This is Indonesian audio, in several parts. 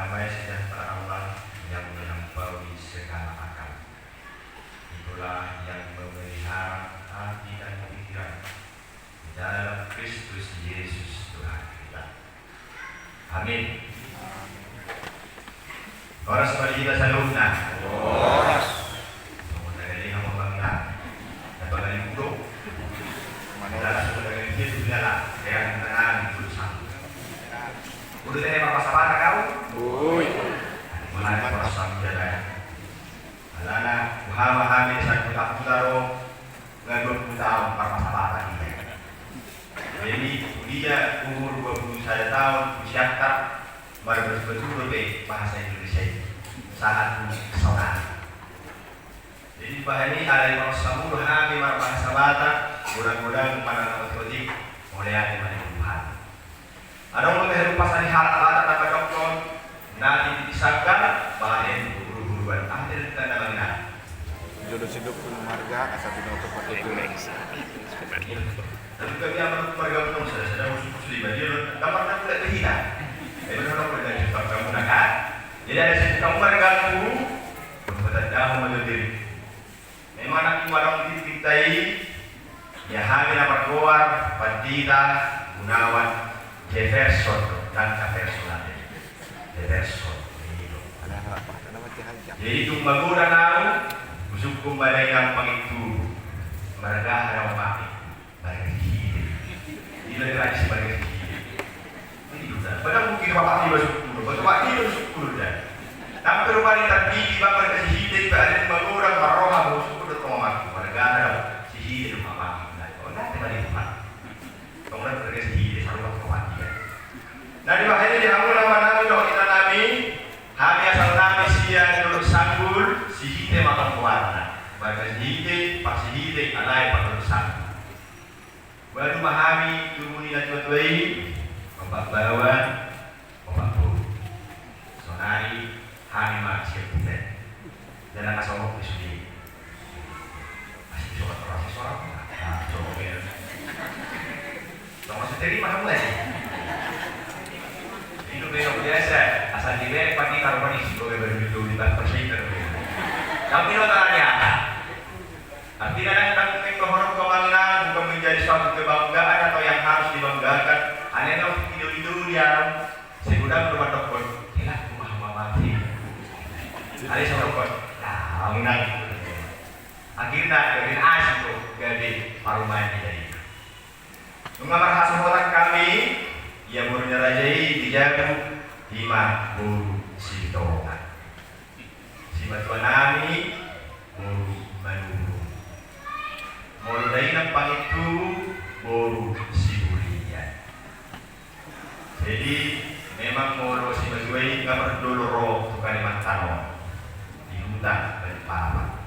Damai sejahtera Allah yang melampaui segala akal, itulah yang memelihara hati dan pikiran di dalam Kristus Yesus Tuhan kita. Amin. Koras kita saluna. Koras. Dari yang membangga. Dapat dari buruk. Adalah sudah dari itu adalah yang tenang berusaha. Udah tanya apa sabana kau? Ui. Mana perasaan jalan? Alana Muhammad Hamid saya putar putaro nggak 20 tahun para sabana ini. Jadi dia umur 21 tahun usia baru betul-betul bahasa Indonesia itu sangat saudara. Jadi bahasa ini ada yang sabun Hamid bahasa Batak, mudah-mudahan pada waktu mulai ada Tuhan. Ada orang yang pas hari halat apa dokter nanti disangka bahaya buru-buruan akhir kita namanya jodoh hidup pun marga asal binoto pakai itu. Tapi kami akan marga pun sudah musuh dia kamar nak tidak terhina. Tapi orang boleh jadi kamu nak. Jadi ada satu kamu marga guru betul dah menjadi. Memang nak warang ditai ya hamil apa keluar Pandita Gunawan Jefferson dan Jefferson Jefferson itu. Jadi itu magura nau musukum balai yang pangitu mereka ada apa? Balai hidup. Ini lagi sebagai hidup. Ini juga. Padahal mungkin bapak tiba sepuluh, bapak tiba sepuluh dah. Tapi rumah ini tapi bapak kasih hidup ada magura maroha musukum itu tomat mereka ada si hidup apa? Oh nanti balik Tuhan. Kemudian terkasih hidup sarung tomat. Nah di bawah ini diambil nama Nabi doa kita Nabi Hami asal Nabi siya dulu sanggul sihite matang kuarna baga sihite pak sihite alai pak dulu sanggul baru mahami turuni dan tuai obat bawan obat buru sonari Hami maksiat putet dan anak sawok di sini masih sobat orang seorang coba ya sama seteri mahal mulai itu memang biasa asal diwe pati karbonis kalau berbeda di tanpa persen tapi lo ternyata artinya tentang kehormatan kebanggaan bukan menjadi suatu kebanggaan atau yang harus dibanggakan anehnya video dia segudang rumah dokter hilang rumah mati ada seorang dokter nah menang akhirnya dari asik tuh jadi paruman jadi mengamar hasil otak kami yang muridnya rajai dijaga lima guru sitongan si batuan nami guru manuru mulu dari nampang itu guru si bulian jadi memang mulu si batuan nggak berdulu roh ke Kalimantan di hutan dari Paman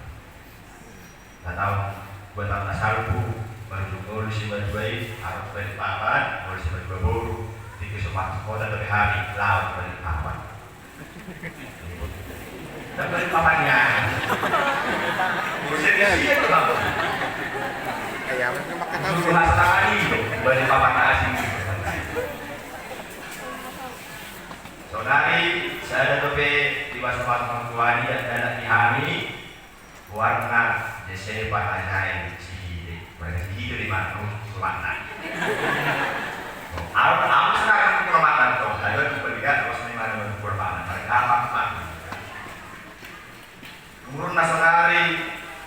nggak tahu buat tanda salpu baru mulu si batuan harus dari Paman mulu si batuan guru sempat sekolah dari hari laut dari papan dan dari papannya usia dia itu apa? Ayam itu makan tahu sudah sekali dari papan asing saudari saya ada tope di masa-masa mangkuani dan ada di Hami warna Desember ajaib sihide mereka sihide di mana warna Aku sekarang pengamatan tuh, ada berbeda terus mana berbahan. Mereka apa? Umur nasionali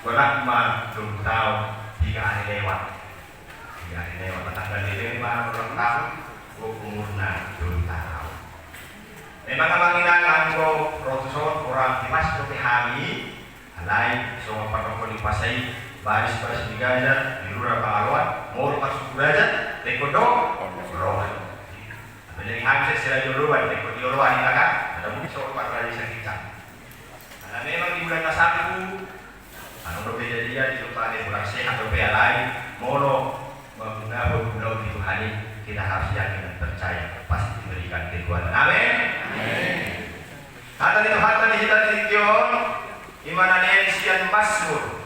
berapa 20 tahun 3 hari lewat. 3 hari lewat tanggal ini baru ulang tahun umurnya 20 tahun. Memang kemanginan anggo profesor kurang dimas ke PHMI, alai semua protokol dipasai baris digajar di lurah Pangalawan, mau masuk belajar, tekodo. Rohan. Jadi habis saya duluan, ikut duluan ini kan, ada mungkin soal lagi sakit. Karena memang di bulan Nasabku, anu berbeda dia di tempat yang kurang sehat atau lain, mono menggunakan di Tuhan kita harus yakin dan percaya pasti diberikan kekuatan. Amin. Kata itu harta digital dikion, imanannya sian Mazmur,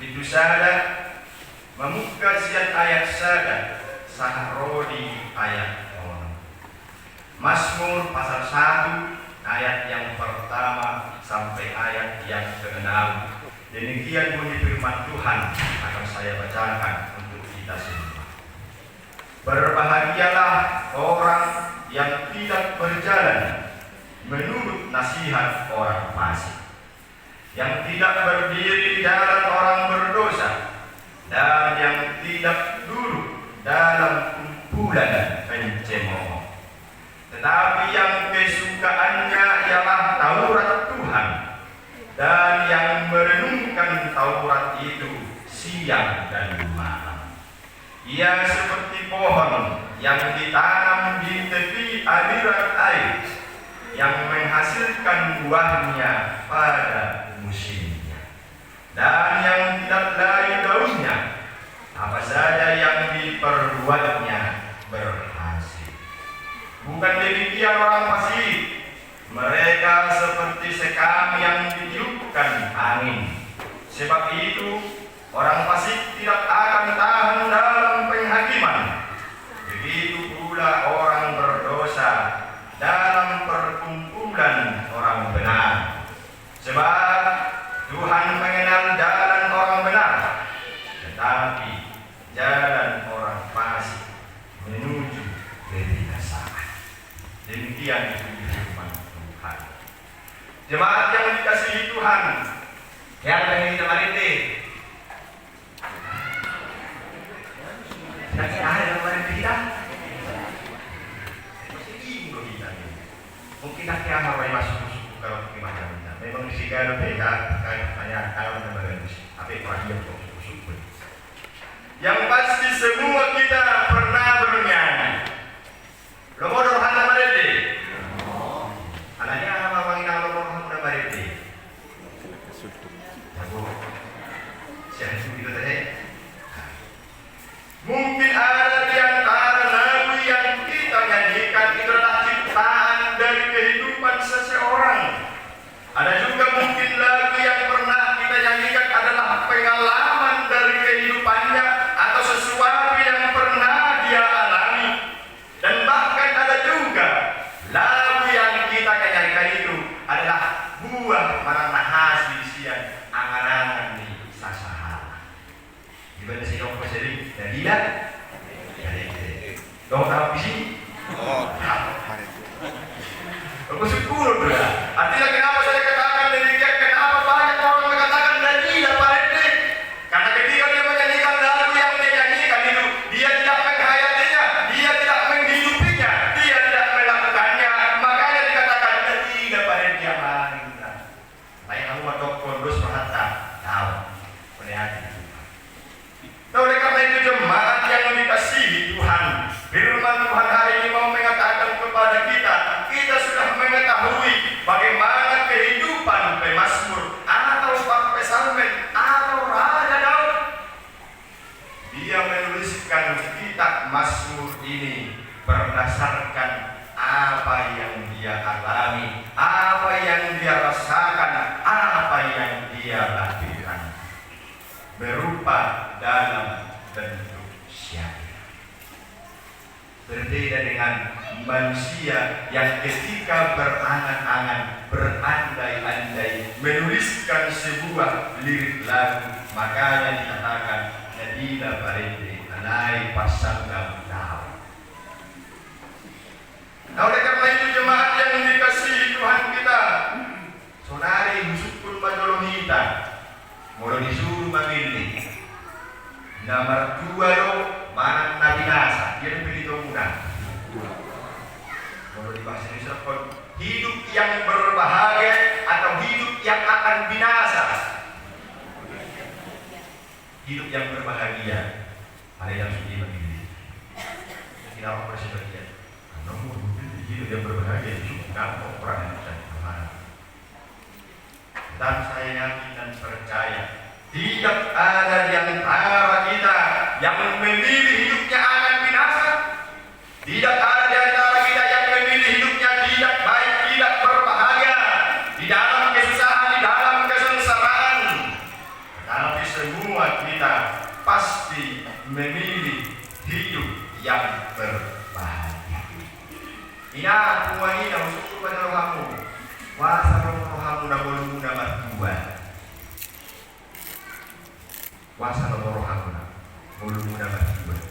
bidusada, membuka sian ayat sada. Sahrodi ayat 6. Mazmur pasal 1 ayat yang pertama sampai ayat yang ke-6. Demikian bunyi firman Tuhan akan saya bacakan untuk kita semua. Berbahagialah orang yang tidak berjalan menurut nasihat orang fasik, yang tidak berdiri di jalan orang berdosa, dan yang tidak duduk dalam kumpulan pencemooh. Tetapi yang kesukaannya ialah Taurat Tuhan, dan yang merenungkan Taurat itu siang dan malam. Ia seperti pohon yang ditanam di tepi aliran air, yang menghasilkan buahnya pada musimnya, dan yang tidak layu daunnya. Apa saja yang diperbuatnya berhasil. Bukan demikian orang fasik. Mereka seperti sekam yang ditiupkan angin. Sebab itu orang fasik tidak akan tahan dalam penghakiman. Begitu pula orang berdosa dalam perkumpulan orang benar. Sebab Tuhan mengenal jalan orang benar, tetapi jalan orang fasik menuju kebinasaan. Demikian itu firman Tuhan. Jemaat yang dikasihi Tuhan, yang pengen kita mariti. Nanti ada yang mariti kita. Masih bingung kita ni. Mungkin nak kaya marai masuk kalau kita macam kita. Memang di segala mereka kayak kalau kita berus. Apa yang dia masuk. Yang pasti semua kita pernah bernyanyi. Lomodor hana mariti. Anaknya apa wanita lomodor hana mariti. Aku siapa itu kita tadi? Mungkin ada di antara lagu yang kita nyanyikan itu adalah ciptaan dari kehidupan seseorang. Ada juga mungkin lagu yang pernah kita nyanyikan adalah pengalaman dari kehidupannya atau sesuatu yang pernah dia alami. Dan bahkan ada juga lagu yang kita nyanyikan itu adalah buah marana hasil siang angan-angan di sasaha. Gimana sih dong sering? Jadi ya, dong tahu di sini. Aku syukur tuh ya. Artinya kenapa saya katakan demikian? Kenapa banyak orang mengatakan jadi ya Pak Rete? Karena ketika dia menyanyikan lagu yang dia nyanyikan itu, dia tidak menghayatinya, dia tidak menghidupinya, dia tidak melakukannya. Makanya dikatakan jadi ya Pak Rete yang lain. Baik kamu atau kondus perhata, tahu, melihat. Nah, oleh karena itu jemaat yang dikasihi Tuhan, firman Tuhan hari ini mau mengatakan kepada kita, kita sudah mengetahui bagaimana kehidupan pemazmur atau pesalmen atau Raja Daud. Dia menuliskan kitab Mazmur ini berdasarkan apa yang dia alami, apa yang dia rasakan, apa yang dia lakukan, berupa dalam bentuk syair. Berbeda dengan manusia yang ketika berangan-angan, berandai-andai menuliskan sebuah lirik lagu, makanya dikatakan Nadila Barende Alai Pasangam Tahu. Nah, oleh karena itu jemaat yang dikasihi Tuhan kita, saudari Husukun Majolohita mulai disuruh memilih nomor 2 lo mana Nabi Nasa, dia pilih mudah. Kalau di bahasa Indonesia pun hidup yang berbahagia atau hidup yang akan binasa. Hidup yang berbahagia, ada yang sudah memilih. Tidak apa sebagian. Namun hidup yang berbahagia itu tidak orang yang bisa berbahagia. Dan saya yakin dan percaya tidak ada di antara kita yang memilih hidupnya akan binasa. Tidak ada di antara kita yang memilih hidupnya tidak baik, tidak berbahagia, di dalam kesusahan, di dalam kesengsaraan. Tapi semua kita pasti memilih hidup yang berbahagia. Ina, semua ini yang syukur pada Rohamu. Wasa rohamu na bolu na matuan. Wasa rohamu na bolu na matuan.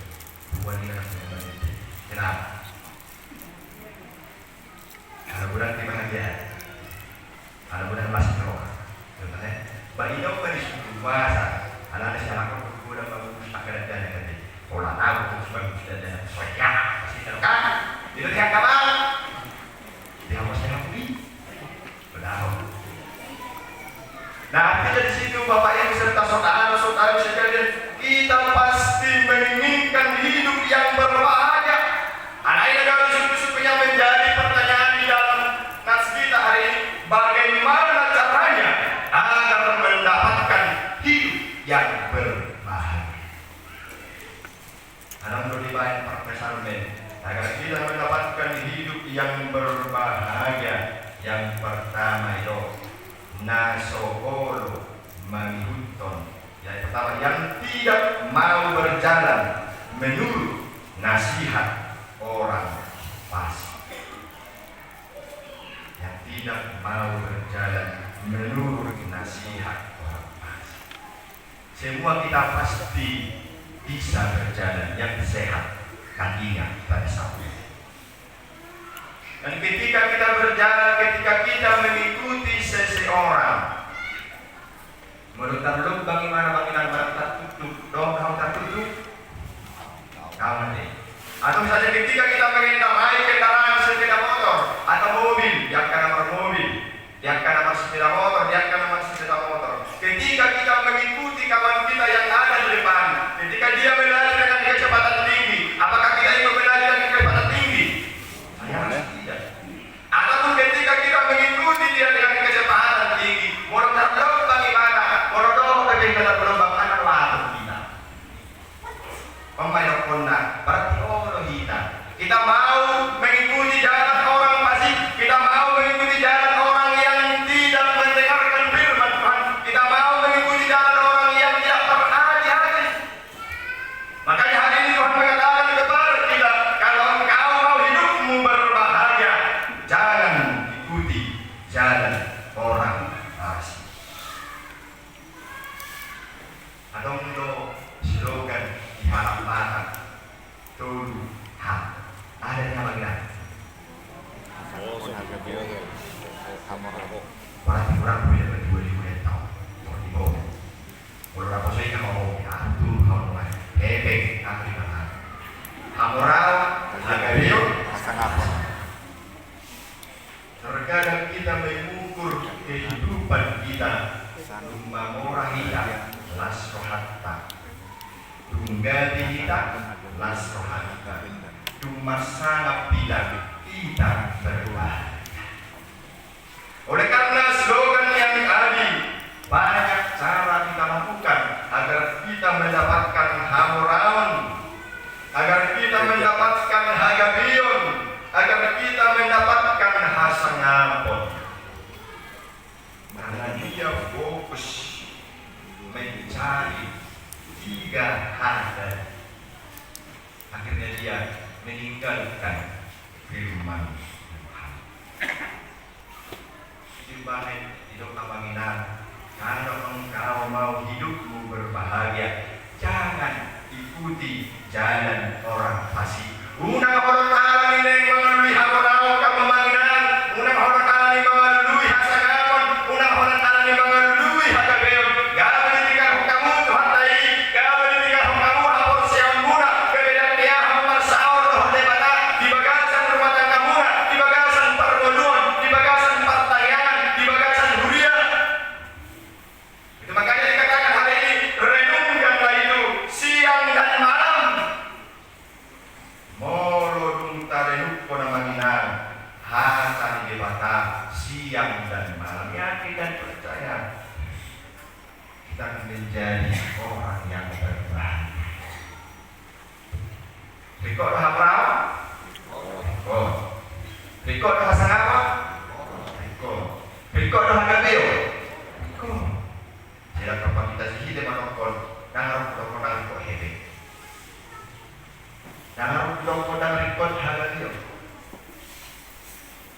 Tuan ini anak muda. Kenapa? Karena bulan kebahagiaan. Karena bulan masih roh. Contohnya, bayi dong kan disuruh wasa. Anak siapa kau bulan bagus tak ada dana kan? Olah tahu terus bagus dana. Soalnya pasti terkan. Itu dia kapan? Dia masih rapi. Nah, kita di situ Bapak Ibu serta saudara-saudara sekalian, kita pasti menginginkan hidup yang berbahagia. Anak ini kalau sungguh-sungguhnya menjadi pertanyaan di dalam nas kita hari ini, bagaimana caranya agar mendapatkan hidup yang berbahagia? Anak menurut baik perpesannya, agar kita mendapatkan hidup yang berbahagia, yang pertama itu nasokolo manihutton, yang pertama yang tidak mau berjalan menurut nasihat orang fasik, yang tidak mau berjalan menurut nasihat orang fasik. Semua kita pasti bisa berjalan yang sehat kakinya pada saat ini. Dan ketika kita berjalan, ketika kita mengikuti seseorang, menurut lu bagaimana kita tutup, dong kamu tertutup, kamu nanti. Atau misalnya ketika kita mengendarai kendaraan sepeda motor atau mobil, yang nomor mobil, yang nomor sepeda motor, yang nomor sepeda motor. Ketika kita mengikuti kawan kita yang ada di depan, ketika dia berlari dengan kecepatan tinggi, apakah kita ikut berlari dengan kecepatan tinggi? Tidak. Ataupun ketika kita mengikuti dia dengan kecepatan tinggi, mau terlebak bagaimana? Mau bagaimana berlembang anak lalu kita. Pemain kona berarti orang kita mau mengikuti jalan orang fasik, kita mau mengikuti jalan orang yang tidak mendengarkan firman Tuhan, kita mau mengikuti jalan orang yang tidak berhati-hati. Makanya hari ini Tuhan mengatakan kepada kita, kalau engkau mau hidupmu berbahagia, jangan ikuti jalan orang fasik. Atau untuk slogan di malam-malam Tuhan ada yang bagaimana? Oh, harga biaya kamar aku. Berarti kurang lebih dari 2.000 tahun. Di bawah. Kalau apa sih kalau aku kalau mulai bebek aku di mana? Hamoral harga biaya Pasang apa? terkadang kita mengukur kehidupan kita murah kita las rohatta tunggati kita las rohatta cuma sangat bilang kita berbahagia. Oleh karena slogan yang tadi, banyak cara kita lakukan agar kita mendapatkan hamoraun, agar kita mendapatkan hagabion, agar kita mendapatkan hasangapon. Karena dia fokus mencari 3 hal dan akhirnya dia meninggalkan firman Tuhan. Simbahin hidup kapanginan. Kalau engkau mau hidupmu berbahagia, jangan ikuti jalan orang fasik. Unang orang alam ini mengalami hamoraw kapamanginan, unang orang alam ini mengalami hasangamon, unang orang alam ini mengalami hagabeon. Gawin ketika kamu Tuhan tadi, gawin ketika kamu hapor siang muna, kebedak dia hamar sahur roh debata, di bagasan rumah tangga muna, di bagasan perboduan, di bagasan pertanyaan, di bagasan huria. Itu makanya dikatakan hari ini, renungkanlah itu siang dan malam. Molodung tarenuk ponamangina hata di debata siang dan malam. Yakin dan percaya kita menjadi orang yang berbahagia. Riko hapra? Riko. Riko hasang apa? Riko. Riko hagabeo? Riko. Sila kapag kita sihide manokon, nangarap ko nang ko hebe. Nangarap ko nang rikot hagabeo.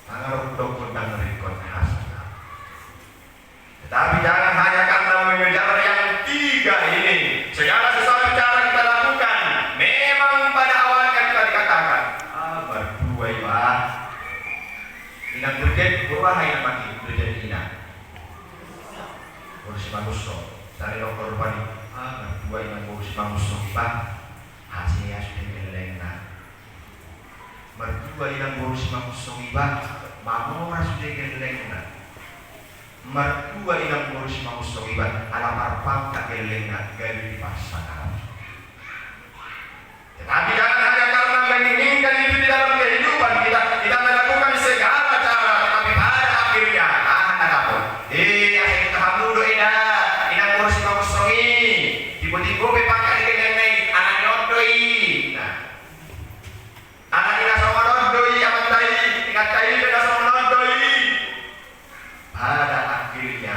Nangarap ko nang rikot has. Inang terjadi berwahai yang mati terjadi inang. Urus manusia. Dari dokter bani. Dua inang urus manusia bang. Hasilnya sudah gelengna. Mertua inang urus manusia bang. Mamora sudah gelengna. Mertua inang urus manusia bang. Alamar pangka gelengna gari di pasangan. Tetapi jangan hanya karena menginginkan itu di dalam kehidupan kita melakukan segala cara, tapi pada akhirnya anak apa? Akhir kita hamudo ina ngurus ngosongi, tiba-tiba bepakai dengan anak nodoi. Nah, anak ina sama nodoi, amat tai, ingat tai beda sama nodoi. Pada akhirnya,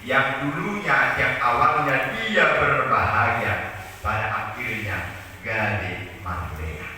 yang dulunya, yang awalnya dia berbahagia, pada akhirnya gade merdeka.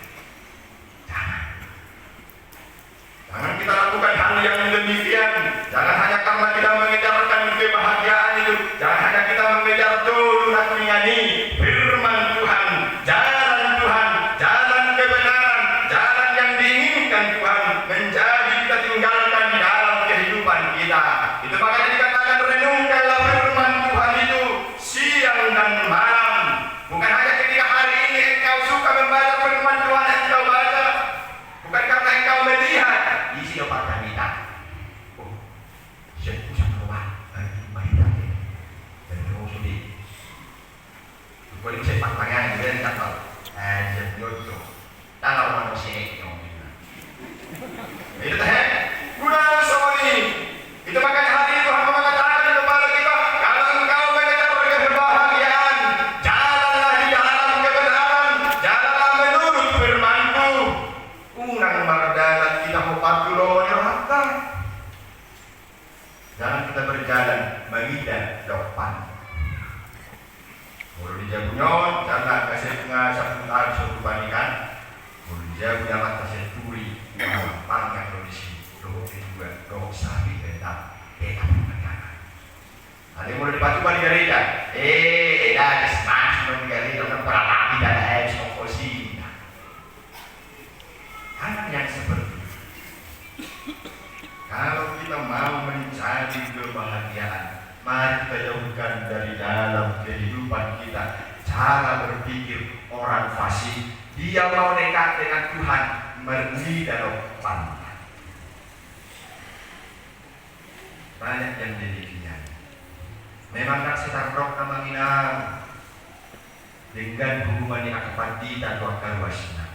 Jangan kita lakukan hal yang demikian. Jangan hanya karena kita mengejarkan kebahagiaan itu. Jangan hanya kita mengejar turunan mengani firman Tuhan, jalan kebenaran, jalan yang diinginkan Tuhan menjadi kita tinggalkan di dalam kehidupan kita. Itu makanya dikatakan renungkanlah firman Tuhan itu siang dan malam. Bukan hanya ketika hari ini engkau suka membaca firman Tuhan yang engkau baca, bukan karena engkau melihat isi dapat kita. Oh, saya pusat rumah hari mahita ini dan terus ini. Boleh saya pantangan juga yang kata, saya jodoh. Tahu manusia itu. Itu teh, guna semua ini. Itu makanya hari itu Tuhan mengatakan kepada kita, kalau engkau mengejar kebahagiaan, jalanlah di dalam kebenaran, jalanlah menurut firman-Ku. Unang mardalat kita mupatulo neraka. Jangan kita berjalan menghindar depan. Mulu dijabunyon, jangan kasih tengah saputar sebandingkan. Mulu dijabu dapat kasih turi, gampang yang kondisi. Doh kedua, doh sapi tentang kita pengajaran. Ada yang mulai dipatu balik gereja. Dah smash dong gereja kan peralatan dan habis komposi. Hal yang seperti itu. Kalau kita mau mencari kebahagiaan, mari kita jauhkan dari dalam kehidupan kita cara berpikir orang fasik. Dia mau dekat dengan Tuhan, merdi dalam pantai. Banyak yang demikian. Memang tak setar rok nama minang dengan hubungan yang akan dan wakar wasna.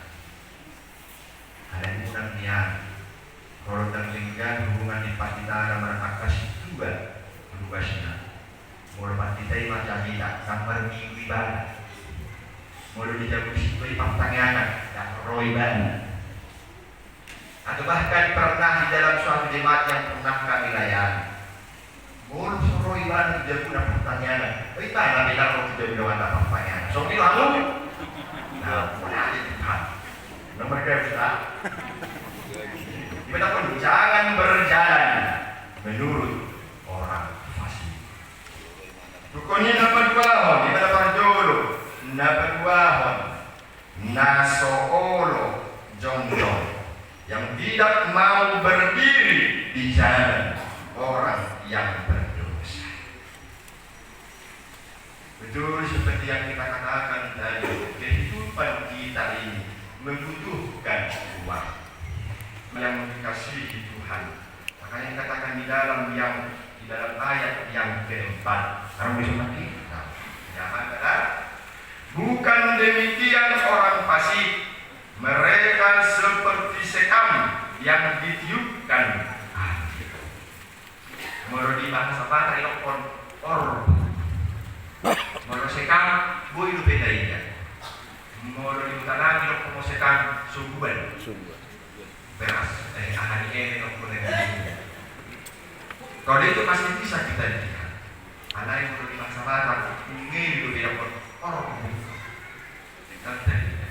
Ada yang unang niat. Kalau dengan hubungan di patita merakas juga berubahnya. Mula patita macam kita sampai minggu ibadah. Mula dijawab situ di pantangan dan roy ban. Atau bahkan pernah di dalam suatu jemaat yang pernah kami layani. Mula roy ban dijawab pertanyaan. Bagaimana bila roh dijawab pertanyaan? So ini lalu. Nah, mana ada Tuhan? Nomor kedua. Kita pun jangan berjalan menurut orang fasik. Pokoknya nama dua hon, di mana para jolo, nama dua hon, nasoolo jongjong, yang tidak mau berdiri di jalan orang yang berdosa. Betul seperti yang kita katakan tadi, kehidupan kita ini membutuhkan uang yang dikasihi Tuhan. Makanya dikatakan di dalam ayat yang keempat. Kamu bisa mati? Jangan kata. Bukan demikian orang fasik. Mereka seperti sekam yang ditiupkan angin. Menurut bahasa apa? Menurut sekam, boy lu beda ya. Menurut tanah, menurut sekam sungguhan. Beras, ahadi ini kalau itu masih bisa kita lihat. Anak yang perlu dilaksanakan, ini itu tidak orang kita tidak.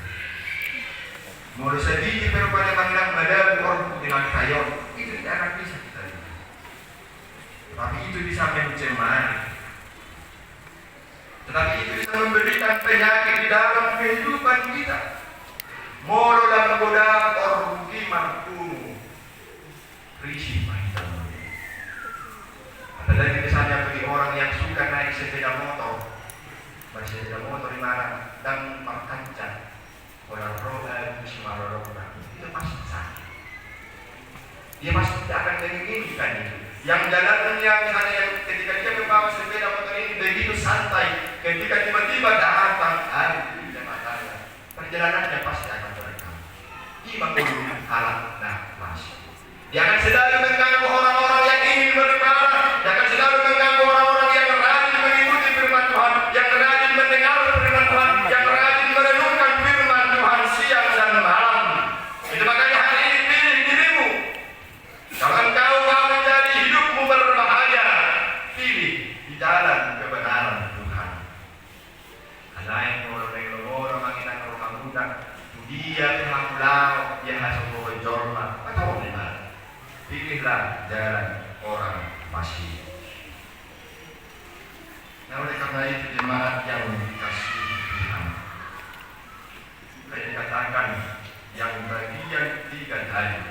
Mau sedikit berupaya pandang badan orang bilang kayon, itu tidak akan bisa kita lihat. Tapi itu bisa mencemari. Tetapi itu bisa memberikan penyakit di dalam kehidupan kita. Moro dan goda orang kiman kuno. risih hitam. Ada lagi misalnya bagi orang yang suka naik sepeda motor, sepeda motor di mana dan berkaca, orang roda semua roda itu pasti sakit. Dia pasti tidak akan menginginkan itu. Yang jalannya misalnya yang ketika dia membawa sepeda motor ini begitu santai, ketika tiba-tiba datang hari di matanya, perjalanannya pasti akan berekam. Imam halal nafas. Dia akan selalu mengganggu orang-orang yang ingin beribadah. Dia akan selalu mengganggu orang-orang yang rajin mengikuti firman Tuhan, yang rajin mendengar firman Tuhan, yang rajin merenungkan firman Tuhan siang dan malam. Itu makanya hari ini pilih dirimu. Kalau engkau mau menjadi hidupmu berbahaya, pilih di jalan kebenaran Tuhan. Alain orang mengingat orang muda, dia terhalau, dia hasil berjorma atau bagaimana? Pilihlah jalan orang fasik. Nah, oleh karena itu jemaat yang dikasihi Tuhan, saya dikatakan yang bagian 3 tadi,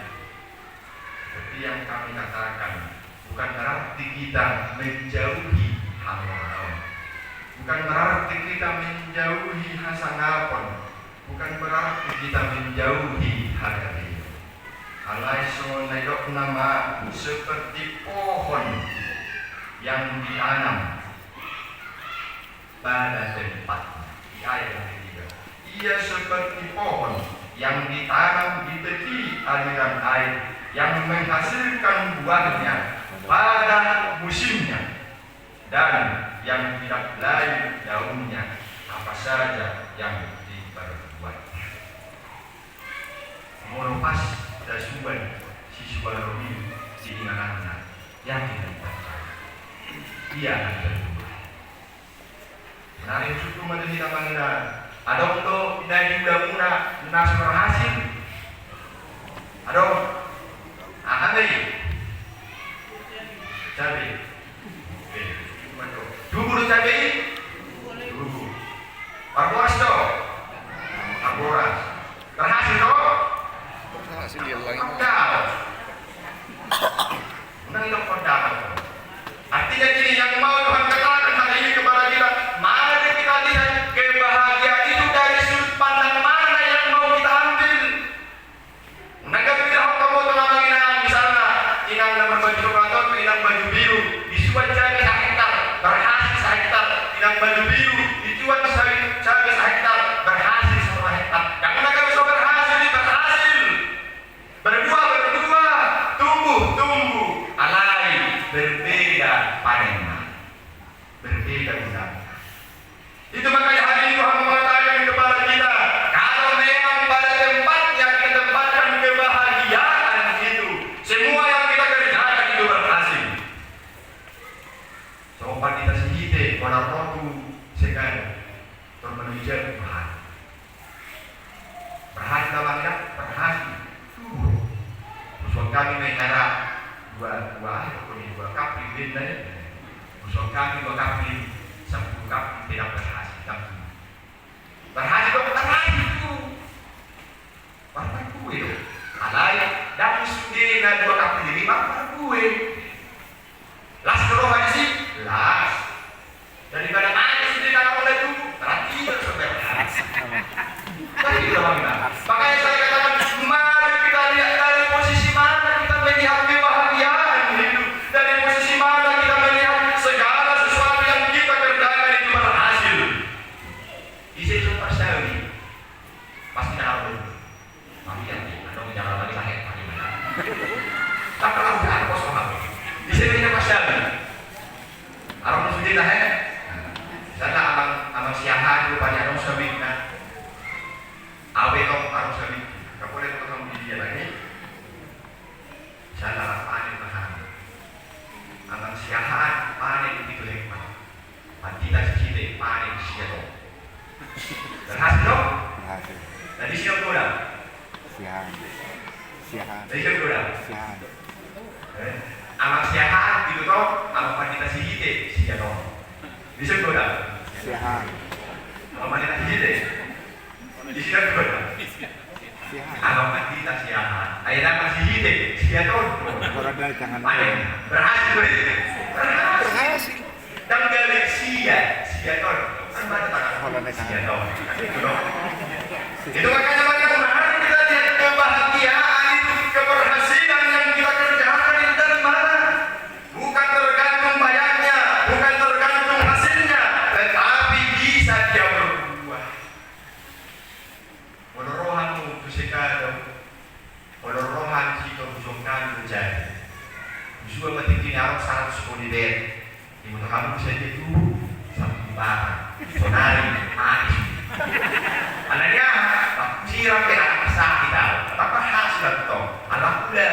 seperti yang kami katakan, bukan berarti kita menjauhi Haram, bukan berarti kita menjauhi hasanapun, bukan berarti kita menjauhi harga diri. Alaiso nedok nama seperti pohon yang ditanam pada tempatnya. Di ayat yang ketiga, ia seperti pohon yang ditanam di tepi aliran air, yang menghasilkan buahnya pada musimnya, dan yang tidak layu daunnya apa saja yang diperbuatnya. Moropas dasuan siswa romi si anak yang tidak percaya, dia akan berubah. Nari suku menderita panggilan. Ada untuk dari muda-muda nas berhasil. Ada akan lagi. Cabai. Dulu cabai. Dulu. Parboras tu. Parboras. Berhasil tu. Hasil dia lagi. Kodal. Menang kodal. Artinya gini, yang mau Tuhan katakan hari ini kepada kita, mari kita lihat kebahagiaan itu dari sudut pandang mana yang mau kita ambil. Menanggapi bilang kamu telah menginang, misalnya inang nomor baju coklat atau inang baju biru, disuat cabai sehektar, berhasil sehektar. Inang baju biru, dijual cabai sehektar, berhasil 1 hektar. Yang menanggapi bisa berhasil, berhasil. Berbuah, tumbuh, alai, berbeda panennya, berbeda guna. Itu makanya hari ini Tuhan mengatakan kepada kita, kalau memang pada tempatnya kita tempatkan kebahagiaan itu, semua yang kita kerjakan itu berhasil. Coba kita sendiri, orang rotu sekarang termenuju bahagia. Berhasil dalamnya, berhasil. Musuh kami mencara dua kapri benda, musuh kami 2 kapri, 10 kapri tidak berhasil. Berhasil itu, berhasil itu. Alai dan sendiri 2 kapri 5 berhasil. Las kalau masih las daripada mana sendiri kalau oleh itu berarti itu berhasil. Tapi itu bagaimana? Makanya saya katakan, mari kita lihat dari posisi mana kita melihat kebahagiaan hidup, dari posisi mana kita melihat segala sesuatu yang kita kerjakan itu berhasil. Isi contoh sekali, pasti harus. Mami yang ada menjalan lagi lahir bagaimana? Tak perlu ada kosong. Di sini kita sekali. Arang sudah lahir. Sana abang siahan rupanya dong sabitna. Awe tong harus sabit. Kapoleh tu kamu di dia lagi. Sana panen bahan. Abang siahan panen itu lepas. Pantita cicite panen siato. Berhasil dong? Berhasil. Dari siapa tu dah? Siahan. Dari siapa tu dah? Siahan. Abang siahan itu toh, abang pantita cicite siato. Di siapa tu dah? Siahan. Abang pantita cicite. Di siapa tu dah? Siahan. Abang pantita siahan. Ayah nama cicite. Sia tahu. Orang dari tangan Berhasil. berhasil. Dan galik sia tahu. Kan baca tangan. Orang dari Sia tangan. tahu. Itu dong. Itu makanya mari kita lihat kebahagiaan itu, keberhasilan yang kita kerjakan itu dari mana? Bukan tergantung banyaknya, bukan tergantung hasilnya, tetapi bisa dia berbuah. Menorohanmu kusikado, menorohan jika hujungkan menjadi. Juga pentingnya harus sangat sekolah ibu kamu bisa itu satu barang, sonari, mati. Anaknya, siram ke anak sakit tahu, apa hasil itu? Anak muda.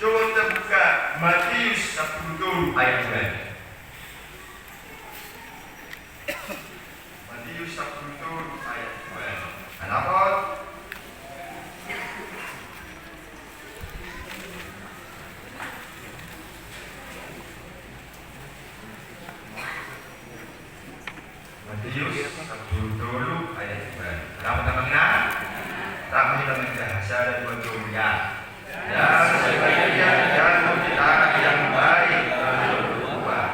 Coba kita buka Matius 10 ayat 2. Matius 10 ayat 2. Kenapa? Matius 10 ayat 2. Kenapa teman-teman? Ramai kita menjahasa dan berdoa. Dan sebagian jatuh di tanah yang baik lalu berbuah.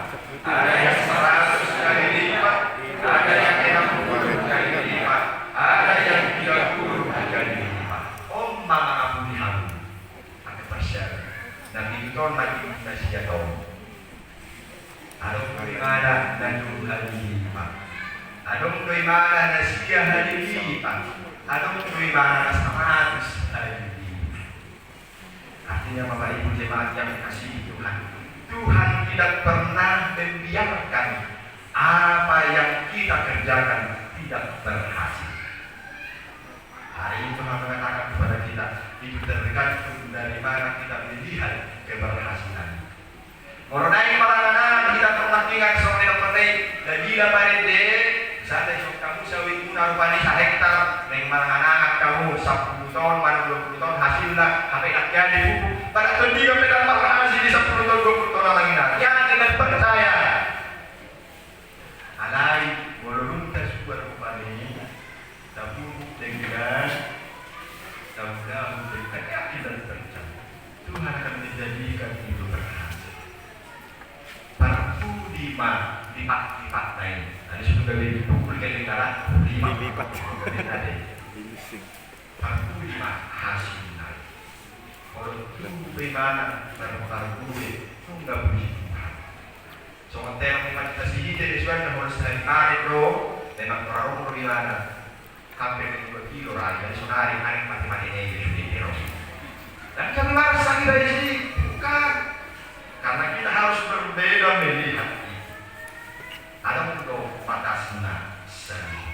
Ada yang 100 kali lipat, ada yang 60 kali lipat, ada yang 30 kali lipat. Oh mama aku dihamu, aku percaya. Dan itu tahun lagi kita siap tahun. Ada bagaimana dan hari lipat. Ada bagaimana dan siap hari lipat. Ada bagaimana 100 hari lipat. Artinya Bapak Ibu jemaat yang dikasihi Tuhan, Tuhan tidak pernah membiarkan apa yang kita kerjakan tidak berhasil. Hari ini Tuhan mengatakan kepada kita, itu tergantung dari mana kita melihat keberhasilan. Moronai para kita pernah ingat soal yang penting dan gila parende saat esok kamu sawit guna rupanya sehektar neng anak kamu 10 tahun, 20 tahun hasilnya sampai jadi buku pada pendidikan pedang hasil di 10 tahun 20 tahun lagi yang kita percaya alai walaupun kita sebuah rupanya tapi dengan tahu-tahu dengan yakin dan percaya Tuhan akan menjadikan itu berhasil. Parpu lipat lain. Tadi sudah dipukul ke negara lipat. Parpu lima hasil lain. Kalau itu bagaimana parpu itu nggak begitu. Soalnya yang kita sih jadi suara harus dari tarik bro. Memang orang bagaimana? Hampir 2 kilo raja sonari naik mati-mati ini terus. Dan jangan sakit dari sini bukan. Karena kita harus berbeda melihat. Ada untuk batasnya sendiri.